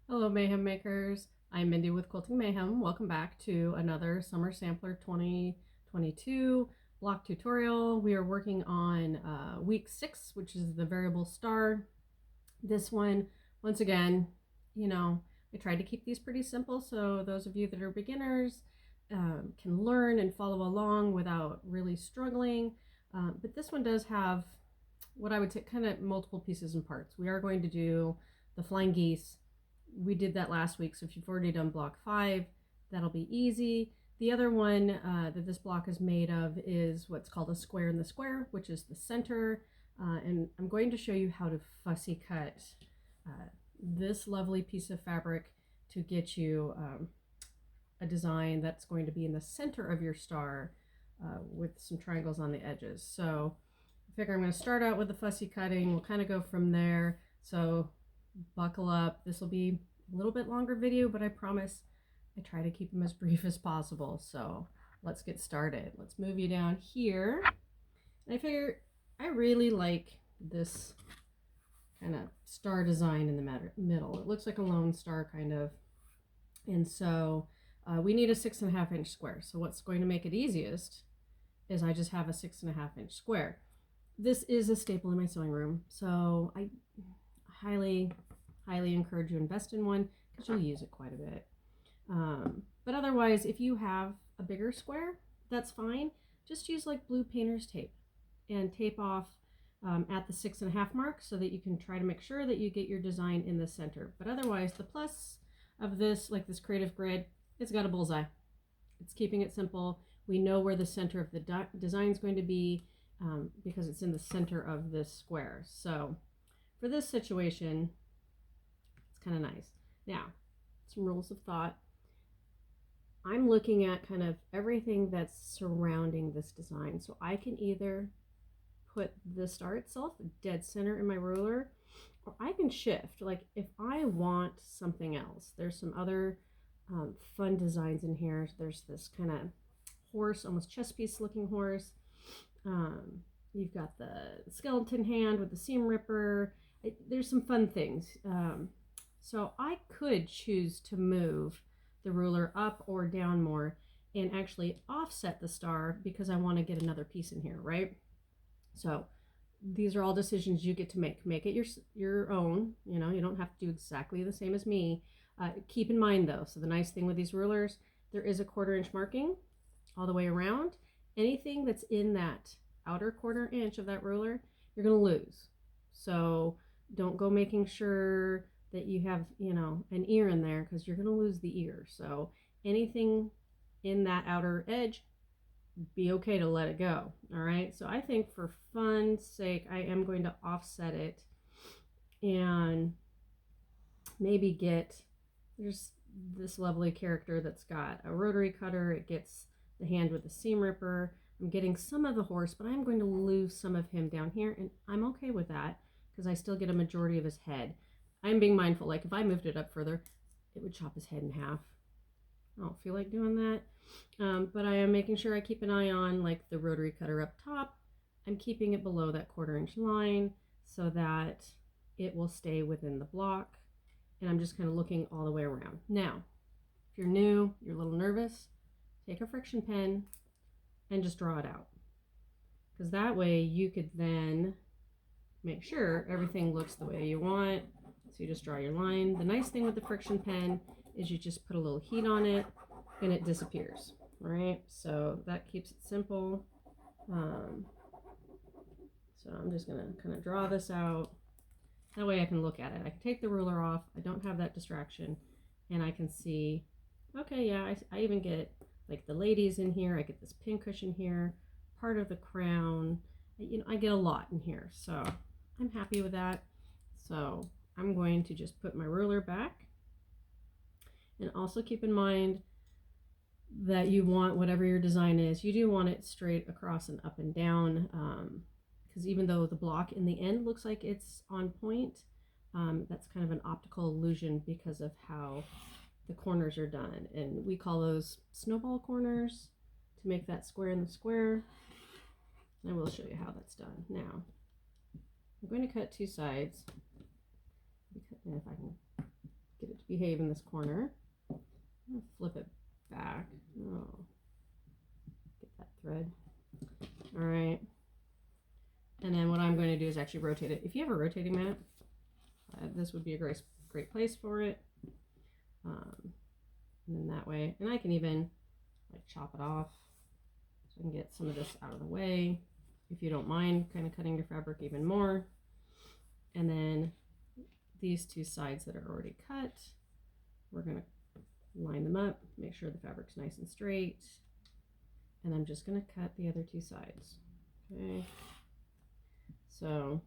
Hello, Mayhem Makers. I'm Mindy with Quilting Mayhem. Welcome back to another Summer Sampler 2022 block tutorial. We are working on week 6, which is the variable star. This one, once again, I tried to keep these pretty simple so those of you that are beginners can learn and follow along without really struggling. But this one does have what I would say kind of multiple pieces and parts. We are going to do the flying geese. We did that last week, so if you've already done block 5, that'll be easy. The other one that this block is made of is what's called a square in the square, which is the center. And I'm going to show you how to fussy cut this lovely piece of fabric to get you a design that's going to be in the center of your star with some triangles on the edges. So I figure I'm going to start out with the fussy cutting. We'll kind of go from there. So buckle up. This will be a little bit longer video, but I promise I try to keep them as brief as possible. So let's get started. Let's move you down here. And I figure I really like this kind of star design in the middle. It looks like a lone star kind of. And so we need a 6.5-inch square. So what's going to make it easiest is I just have a 6.5-inch square. This is a staple in my sewing room, so I highly encourage you to invest in one because you'll use it quite a bit. But otherwise, if you have a bigger square, that's fine. Just use like blue painter's tape and tape off at the 6.5 mark so that you can try to make sure that you get your design in the center. But otherwise, the plus of this, like this creative grid, it's got a bullseye. It's keeping it simple. We know where the center of the design is going to be because it's in the center of this square. So for this situation, it's kind of nice. Now, some rules of thought. I'm looking at kind of everything that's surrounding this design. So I can either put the star itself dead center in my ruler, or I can shift. Like if I want something else, there's some other fun designs in here. There's this kind of horse, almost chess piece looking horse. You've got the skeleton hand with the seam ripper. There's some fun things. So I could choose to move the ruler up or down more and actually offset the star because I want to get another piece in here, right? So these are all decisions you get to make. Make it your own. You know, you don't have to do exactly the same as me. Keep in mind though, so the nice thing with these rulers, there is a 1/4 inch marking all the way around. Anything that's in that outer 1/4 inch of that ruler, you're going to lose. So don't go making sure that you have, an ear in there because you're going to lose the ear. So anything in that outer edge, be okay to let it go. All right. So I think for fun's sake, I am going to offset it and maybe there's this lovely character that's got a rotary cutter. It gets the hand with the seam ripper. I'm getting some of the horse, but I'm going to lose some of him down here, and I'm okay with that because I still get a majority of his head. I'm being mindful, like if I moved it up further, it would chop his head in half. I don't feel like doing that. But I am making sure I keep an eye on like the rotary cutter up top. I'm keeping it below that 1/4 inch line so that it will stay within the block. And I'm just kind of looking all the way around. Now, if you're new, you're a little nervous, take a friction pen and just draw it out. Because that way you could then make sure everything looks the way you want. So you just draw your line. The nice thing with the friction pen is you just put a little heat on it and it disappears, right? So that keeps it simple. So I'm just gonna kind of draw this out. That way I can look at it. I can take the ruler off. I don't have that distraction and I can see, okay, yeah, I even get like the ladies in here. I get this pin cushion here, part of the crown. I get a lot in here. So I'm happy with that. So I'm going to just put my ruler back and also keep in mind that you want whatever your design is, you do want it straight across and up and down because even though the block in the end looks like it's on point, that's kind of an optical illusion because of how the corners are done. And we call those snowball corners to make that square in the square. I will show you how that's done. Now, I'm going to cut 2 sides. And if I can get it to behave in this corner. I'm gonna flip it back. Oh, get that thread. All right. And then what I'm going to do is actually rotate it. If you have a rotating mat, this would be a great place for it. And then that way, and I can even like chop it off so I can get some of this out of the way. If you don't mind kind of cutting your fabric even more. And then these two sides that are already cut, we're going to line them up, make sure the fabric's nice and straight. And I'm just going to cut the other two sides. Okay. So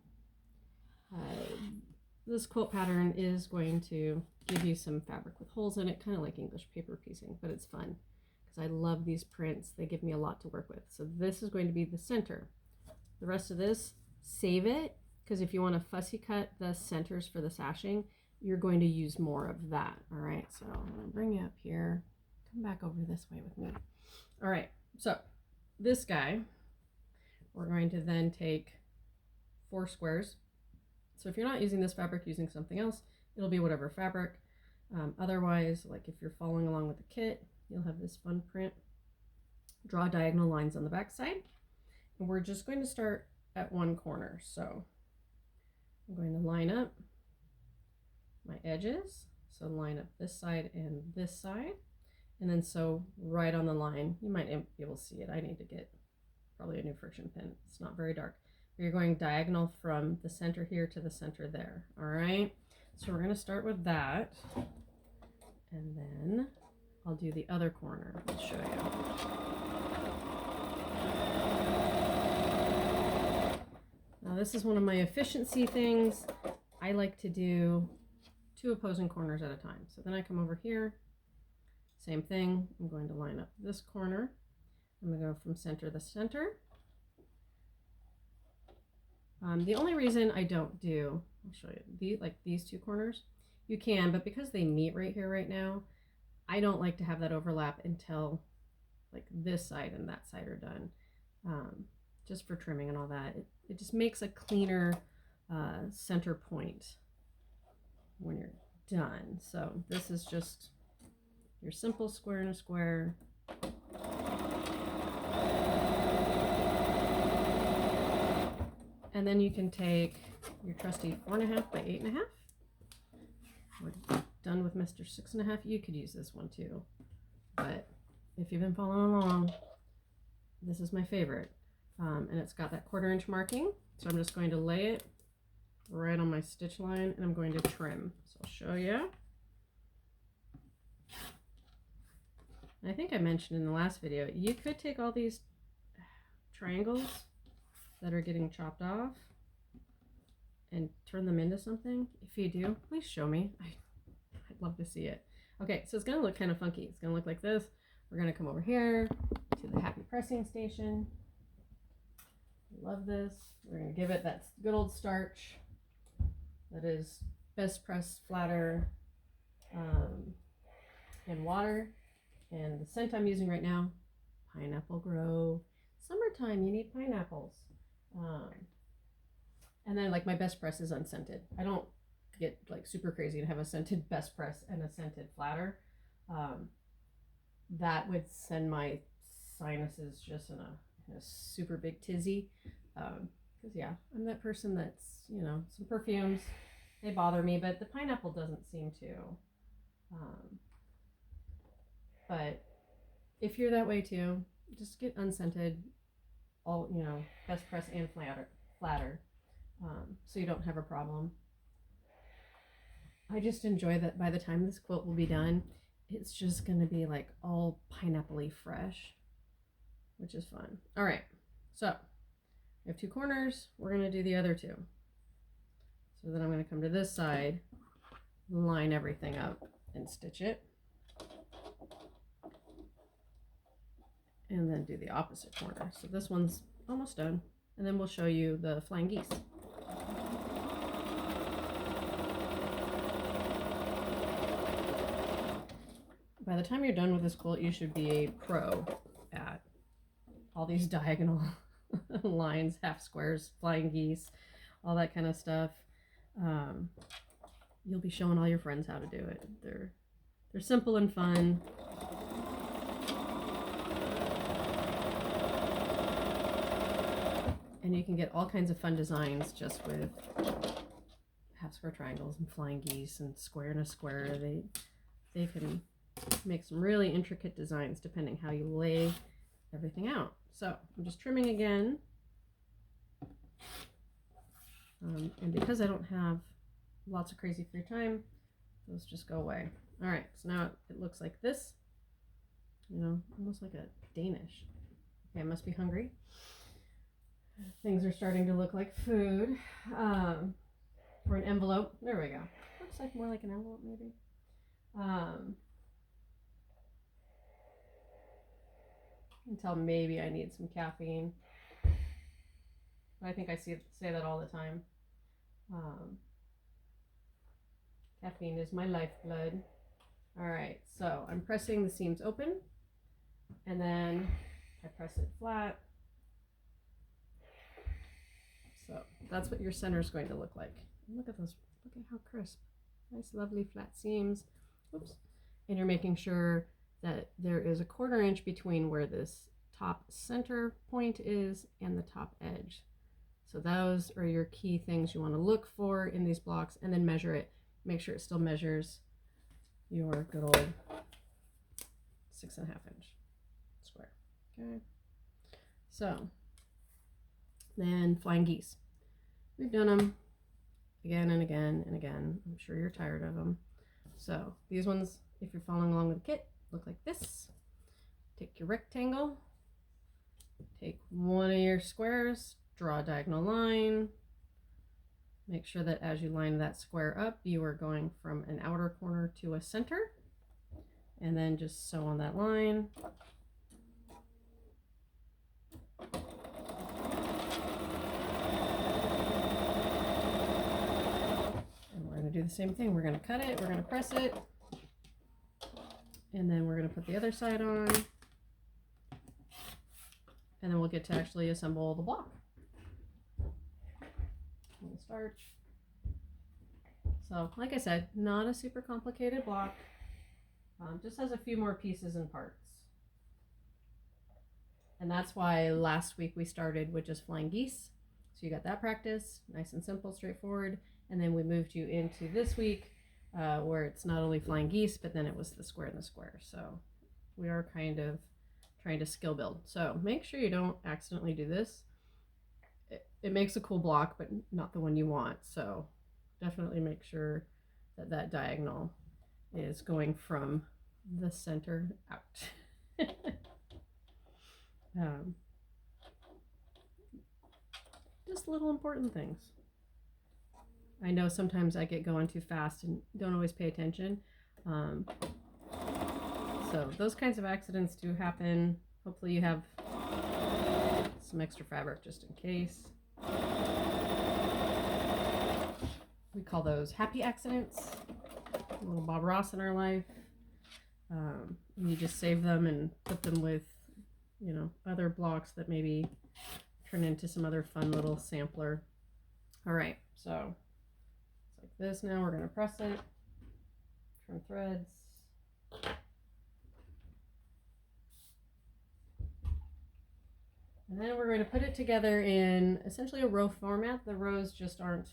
this quilt pattern is going to give you some fabric with holes in it, kind of like English paper piecing, but it's fun because I love these prints. They give me a lot to work with. So this is going to be the center. The rest of this, save it, because if you want to fussy cut the centers for the sashing, you're going to use more of that. All right, so I'm going to bring you up here. Come back over this way with me. All right, so this guy, we're going to then take 4 squares. So if you're not using this fabric, using something else, it'll be whatever fabric. Otherwise, like if you're following along with the kit, you'll have this fun print. Draw diagonal lines on the back side. And we're just going to start at one corner. So I'm going to line up my edges. So line up this side and this side. And then sew right on the line. You might be able to see it. I need to get probably a new friction pin. It's not very dark. You're going diagonal from the center here to the center there. All right. So we're going to start with that. And then I'll do the other corner. I'll show you. Now this is one of my efficiency things. I like to do 2 opposing corners at a time. So then I come over here, same thing. I'm going to line up this corner. I'm going to go from center to center. The only reason I don't do, I'll show you, these 2 corners, you can, but because they meet right here right now, I don't like to have that overlap until like this side and that side are done, just for trimming and all that. It just makes a cleaner center point when you're done. So this is just your simple square and a square. And then you can take your trusty 4.5 by 8.5. We're done with Mr. 6.5. You could use this one too, but if you've been following along, this is my favorite. And it's got that 1/4 inch marking. So I'm just going to lay it right on my stitch line and I'm going to trim. So I'll show you. And I think I mentioned in the last video, you could take all these triangles that are getting chopped off and turn them into something. If you do, please show me. I'd love to see it. Okay, so it's gonna look kind of funky. It's gonna look like this. We're gonna come over here to the happy pressing station. Love this. We're gonna give it that good old starch. That is best press flatter in water. And the scent I'm using right now, Pineapple Grove. Summertime, you need pineapples. And then like my best press is unscented. I don't get like super crazy and have a scented best press and a scented flatter. That would send my sinuses just in a super big tizzy. Because yeah, I'm that person that's, you know, some perfumes, they bother me, but the pineapple doesn't seem to. But if you're that way too, just get unscented, all, you know, best press and flatter, so you don't have a problem. I just enjoy that by the time this quilt will be done, it's just going to be like all pineapple-y fresh, which is fun. All right, so we have 2 corners. We're going to do the other 2. So then I'm going to come to this side, line everything up and stitch it. And then do the opposite corner. So this one's almost done. And then we'll show you the flying geese. By the time you're done with this quilt, you should be a pro at all these diagonal lines, half squares, flying geese, all that kind of stuff. you'll be showing all your friends how to do it. They're simple and fun. And you can get all kinds of fun designs just with half square triangles and flying geese and square and a square. They can make some really intricate designs depending how you lay everything out. So I'm just trimming again. And because I don't have lots of crazy free time, those just go away. All right, so now it looks like this, you know, almost like a Danish. Okay, I must be hungry. Things are starting to look like food. Or an envelope. There we go. Looks like more like an envelope, maybe. You can tell maybe I need some caffeine. I think I say that all the time. Caffeine is my lifeblood. All right, so I'm pressing the seams open, and then I press it flat. So that's what your center is going to look like. Look at those. Look at how crisp. Nice, lovely flat seams. Oops. And you're making sure that there is a 1/4 inch between where this top center point is and the top edge. So those are your key things you want to look for in these blocks, and then measure it. Make sure it still measures your good old 6.5 inch square. Okay. So then flying geese. We've done them again and again and again. I'm sure you're tired of them. So these ones, if you're following along with the kit, look like this. Take your rectangle, take one of your squares, draw a diagonal line. Make sure that as you line that square up, you are going from an outer corner to a center, and then just sew on that line. Do the same thing. We're going to cut it, we're going to press it, and then we're going to put the other side on, and then we'll get to actually assemble the block. We'll start. So like I said, not a super complicated block, just has a few more pieces and parts. And that's why last week we started with just flying geese. So you got that practice, nice and simple, straightforward. And then we moved you into this week where it's not only flying geese, but then it was the square and the square. So we are kind of trying to skill build. So make sure you don't accidentally do this. It makes a cool block, but not the one you want. So definitely make sure that that diagonal is going from the center out. Just little important things. I know sometimes I get going too fast and don't always pay attention. So those kinds of accidents do happen. Hopefully you have some extra fabric just in case. We call those happy accidents. A little Bob Ross in our life. You just save them and put them with, you know, other blocks that maybe turn into some other fun little sampler. All right, so it's like this. Now we're going to press it, trim threads. And then we're going to put it together in essentially a row format. The rows just aren't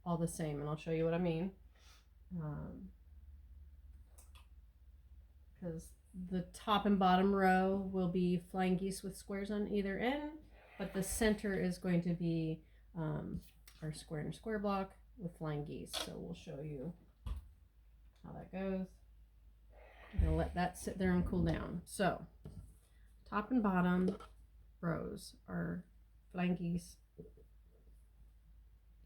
all the same, and I'll show you what I mean. Because the top and bottom row will be flying geese with squares on either end, but the center is going to be our square and square block with flying geese. So we'll show you how that goes. I'm going to let that sit there and cool down. So top and bottom rows are flying geese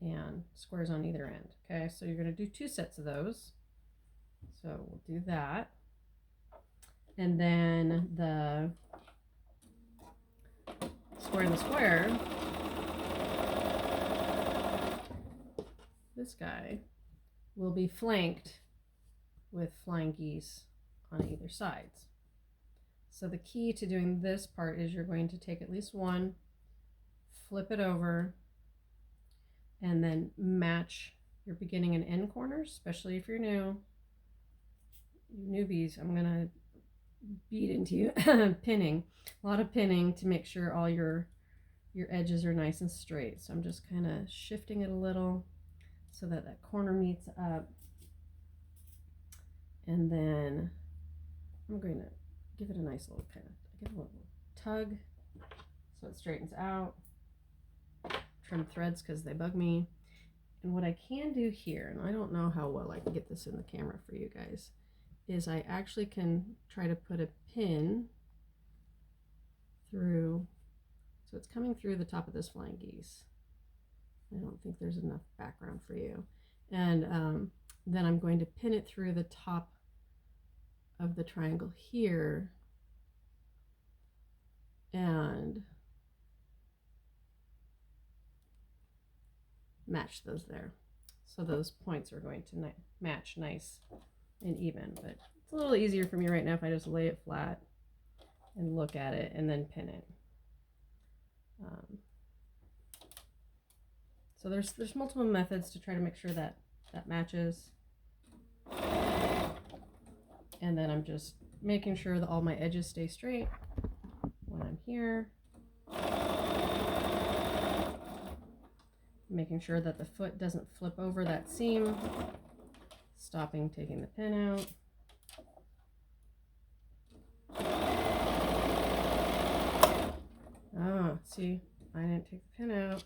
and squares on either end. Okay, so you're going to do 2 sets of those. So we'll do that. And then the square and the square, this guy will be flanked with flying geese on either sides. So the key to doing this part is you're going to take at least one, flip it over, and then match your beginning and end corners, especially if you're new. You newbies, I'm gonna beat into you pinning, a lot of pinning to make sure all your edges are nice and straight. So I'm just kind of shifting it a little so that that corner meets up, and then I'm going to give it a nice little give it a little tug so it straightens out. Trim threads because they bug me. And what I can do here, and I don't know how well I can get this in the camera for you guys, is I actually can try to put a pin through, so it's coming through the top of this flying geese. I don't think there's enough background for you. And then I'm going to pin it through the top of the triangle here, and match those there. So those points are going to match nice and even, but it's a little easier for me right now if I just lay it flat and look at it and then pin it. So there's multiple methods to try to make sure that that matches. And then I'm just making sure that all my edges stay straight when I'm here. Making sure that the foot doesn't flip over that seam. Stopping, taking the pin out. Oh, see, I didn't take the pin out.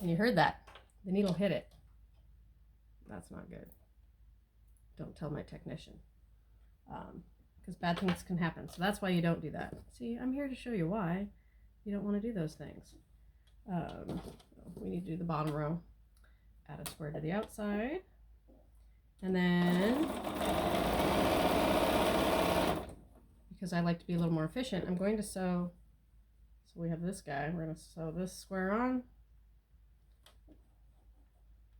And you heard that. The needle hit it. That's not good. Don't tell my technician. Because bad things can happen. So that's why you don't do that. See, I'm here to show you why you don't want to do those things. We need to do the bottom row. Add a square to the outside. And then, because I like to be a little more efficient, I'm going to sew. So we have this guy. We're going to sew this square on.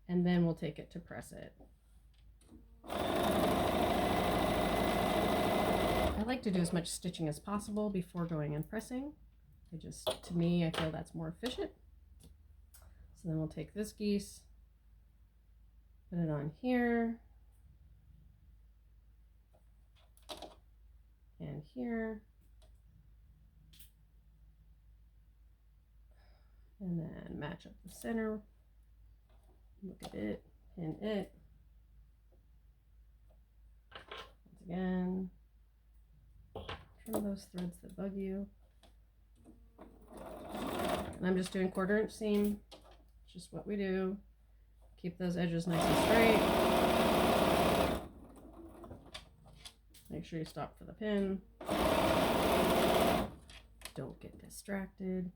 And then we'll take it to press it. I like to do as much stitching as possible before going and pressing. To me, I feel that's more efficient. So then we'll take this geese, put it on here, and here, and then match up the center, look at it, pin it, once again, trim those threads that bug you. And I'm just doing 1/4 inch seam, just what we do. Keep those edges nice and straight. Make sure you stop for the pin. Don't get distracted.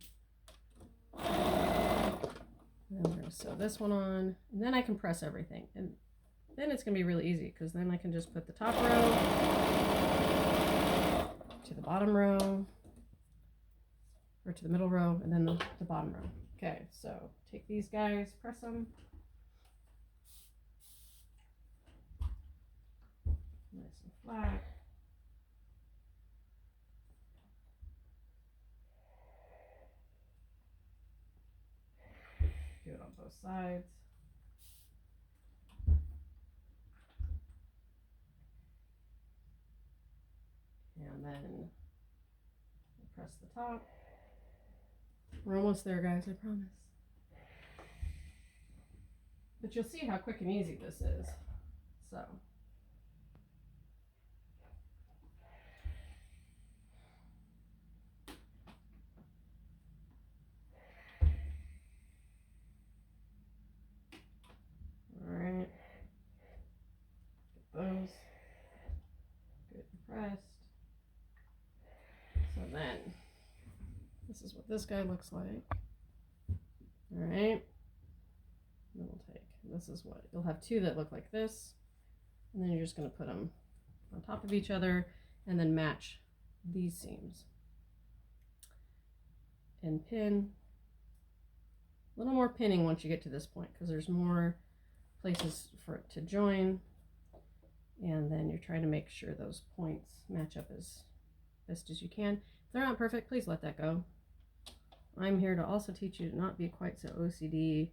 And then we're going to sew this one on, and then I can press everything. And then it's going to be really easy, because then I can just put the top row to the bottom row, or to the middle row, and then the bottom row. Okay, so take these guys, press them. Nice and flat. Do it on both sides. And then press the top. We're almost there, guys, I promise. But you'll see how quick and easy this is. So. All right. Get those. Good and pressed. So then, this is what this guy looks like. All right. Then we'll take, this is what, you'll have two that look like this. And then you're just going to put them on top of each other and then match these seams. And pin. A little more pinning once you get to this point, because there's more places for it to join. And then you're trying to make sure those points match up as best as you can. If they're not perfect, please let that go. I'm here to also teach you to not be quite so OCD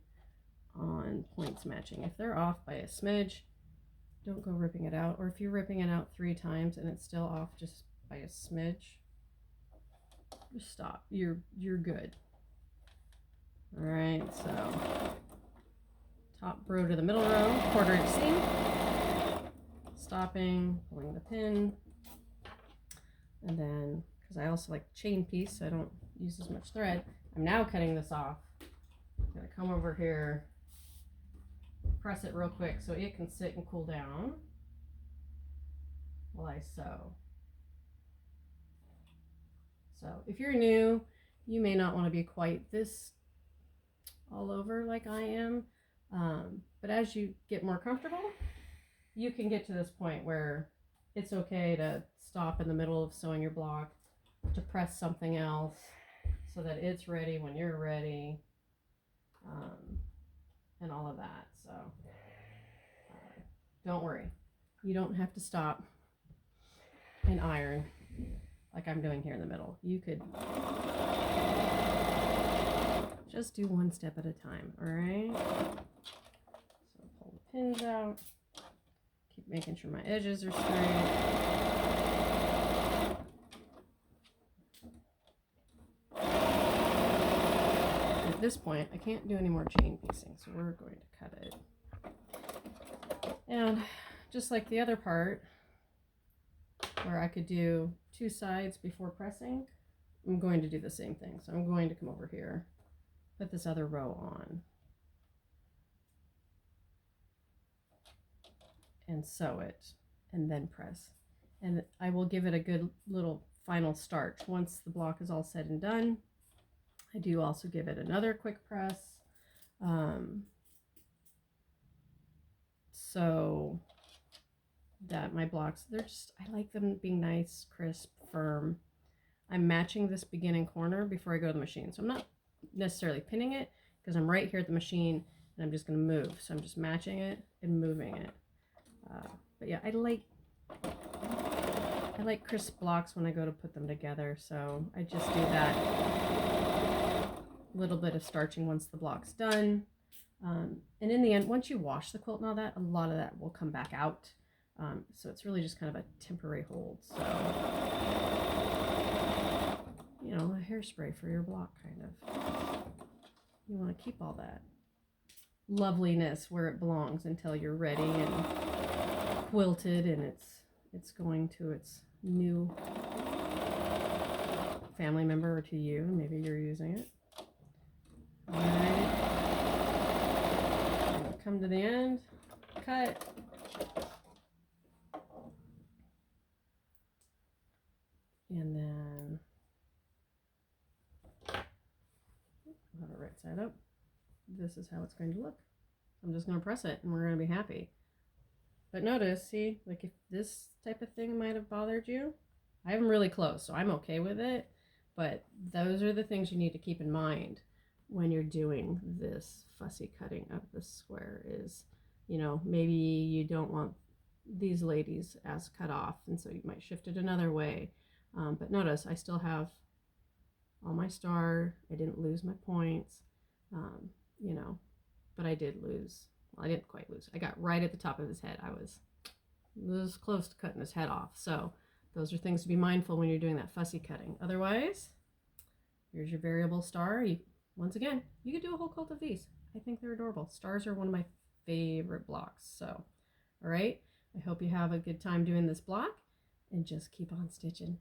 on points matching. If they're off by a smidge, don't go ripping it out. Or if you're ripping it out 3 times and it's still off just by a smidge, just stop. You're good. All right, so top row to the middle row, 1/4 inch seam, stopping, pulling the pin, and then because I also like chain piece, so I don't use as much thread. I'm now cutting this off. I'm gonna come over here, press it real quick so it can sit and cool down while I sew. So if you're new, you may not want to be quite this all over like I am, but as you get more comfortable, you can get to this point where it's okay to stop in the middle of sewing your block, to press something else so that it's ready when you're ready, and all of that. So don't worry, you don't have to stop and iron like I'm doing here in the middle. You could just do one step at a time. All right, so pull the pins out, keep making sure my edges are straight. At this point, I can't do any more chain piecing, so we're going to cut it. And just like the other part, where I could do 2 sides before pressing, I'm going to do the same thing. So I'm going to come over here, put this other row on, and sew it, and then press. And I will give it a good little final starch. Once the block is all said and done, I do also give it another quick press. So that my blocks, I like them being nice, crisp, firm. I'm matching this beginning corner before I go to the machine. So I'm not necessarily pinning it because I'm right here at the machine and I'm just going to move. So I'm just matching it and moving it. But yeah, I like crisp blocks when I go to put them together. So I just do that little bit of starching once the block's done. And in the end, once you wash the quilt and all that, a lot of that will come back out. So it's really just kind of a temporary hold. So, you know, a hairspray for your block, kind of. You want to keep all that loveliness where it belongs until you're ready and quilted and it's going to its new family member or to you. Maybe you're using it. All right. Come to the end, cut. And then I'll have it right side up. This is how it's going to look. I'm just going to press it and we're going to be happy. But notice, see, like if this type of thing might have bothered you, I have them really close, so I'm okay with it. But those are the things you need to keep in mind when you're doing this fussy cutting of the square is, you know, maybe you don't want these ladies as cut off, and so you might shift it another way. But notice I still have all my star. I didn't lose my points, you know, but I did lose. Well, I didn't quite lose. I got right at the top of his head. I was close to cutting his head off. So those are things to be mindful when you're doing that fussy cutting. Otherwise, here's your variable star. Once again, you could do a whole quilt of these. I think they're adorable. Stars are one of my favorite blocks. So, all right. I hope you have a good time doing this block and just keep on stitching.